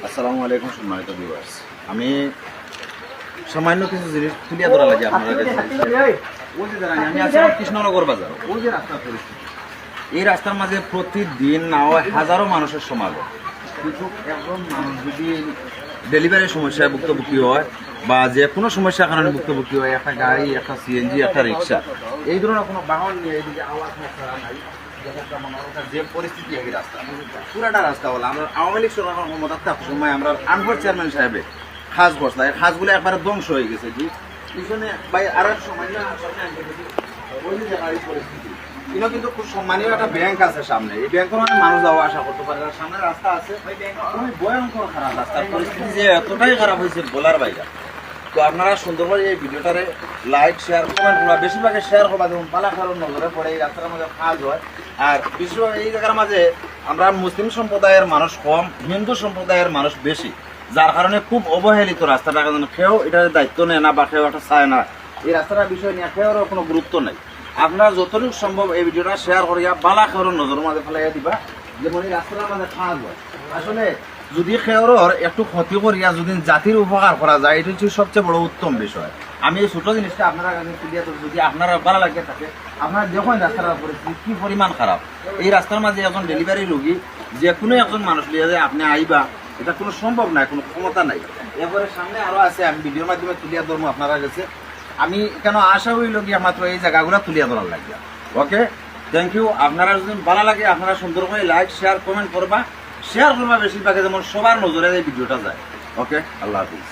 আসসালামু আলাইকুম সম্মানিত ভিউয়ার্স, আমি সামান্য কিছু জিনিস তুলে ধরা লাগে আপনারা আমি আছি কৃষ্ণনগর বাজার। ওই যে রাস্তার পরিস্থিতি, এই রাস্তার মাঝে প্রতিদিন না হয় হাজারো মানুষের সমাগম। কিন্তু একজন মানুষ যদি ডেলিভারির সমস্যায় ভুক্তভোগী হয় বা যে কোনো সমস্যার কারণে ভুক্তভোগী হয়, একটা গাড়ি, একটা সিএনজি, একটা রিক্সা, এই ধরনের কোনো বাহন নিয়ে এদিকে আওয়াজ নাই, যে পরিস্থিতি এই রাস্তা পুরাটা রাস্তা বলে আমরা আওয়ামী লীগ সরকার ক্ষমতার থাকার সময় আমরা আনফোর চেয়ারম্যান সাহেবে খাস বসলা, এই খাসগুলো একবারে ধ্বংস হয়ে গেছে। জি পিছনে ভাই আর এক সময় না পরিস্থিতি কিন্তু খুব সম্মানীয় একটা ব্যাংক আছে সামনে, এই ব্যাংকের মানে মানুষ যাওয়া আসা করতে পারে, সামনে রাস্তা আছে, খুবই ভয়ঙ্কর খারাপ রাস্তার পরিস্থিতি যে এতটাই খারাপ হয়েছে বলার বাইরে। তো আপনারা সুন্দরভাবে এই ভিডিওটারে লাইক শেয়ার কমেন্ট করবা, বেশিরভাগে শেয়ার করবা, যেমন পালাখারণ নজরে পড়ে এই রাস্তার মাঝে কাজ হয়। আর বেশিরভাগ এই জায়গার মাঝে আমরা মুসলিম সম্প্রদায়ের মানুষ কম, হিন্দু সম্প্রদায়ের মানুষ বেশি, যার কারণে খুব অবহেলিত রাস্তাটা, কেউ এটার দায়িত্ব নেয় না বা কেউ একটা চায় না। এই রাস্তাটার বিষয় নিয়ে কেউরও কোনো গুরুত্ব নেই। আপনারা যতটুকু সম্ভব এই ভিডিওটা শেয়ার করিয়া পালাখারণ নজরের মাঝে ফেলাইয়া দিবা, যেমন এই রাস্তাটার মাঝে কাজ হয়। আসলে যদি খেয়রর একটু ক্ষতি করিয়া যদি জাতির উপকার করা যায়, এটা হচ্ছে সবচেয়ে বড় উত্তম বিষয়। আমি এই ছোট জিনিসটা আপনারা কাছে তুলিয়া ধরি, যদি আপনারা ভালো লাগে থাকে, আপনারা দেখুন রাস্তার পরিস্থিতি কি পরিমাণ খারাপ। এই রাস্তার মাঝে একজন ডেলিভারি রোগী যে কোনো একজন মানুষ লিয়ে যায় আপনি আইবা, এটা কোনো সম্ভব নাই, কোনো ক্ষমতা নাই। এরপরে সামনে আরো আছে, আমি ভিডিওর মাধ্যমে তুলিয়া ধরবো আপনারা কাছে। আমি কেন আশা হইল গিয়া মাত্র এই জায়গাগুলো তুলিয়া ধরার লাগে। ওকে, থ্যাংক ইউ। আপনারা যদি ভালো লাগে আপনারা সুন্দর করে লাইক শেয়ার কমেন্ট করবা, শেয়ার করবা বেশিরভাগে, যেমন সবার নজরে এই ভিডিওটা যায়। ওকে, আল্লাহ হাফিজ।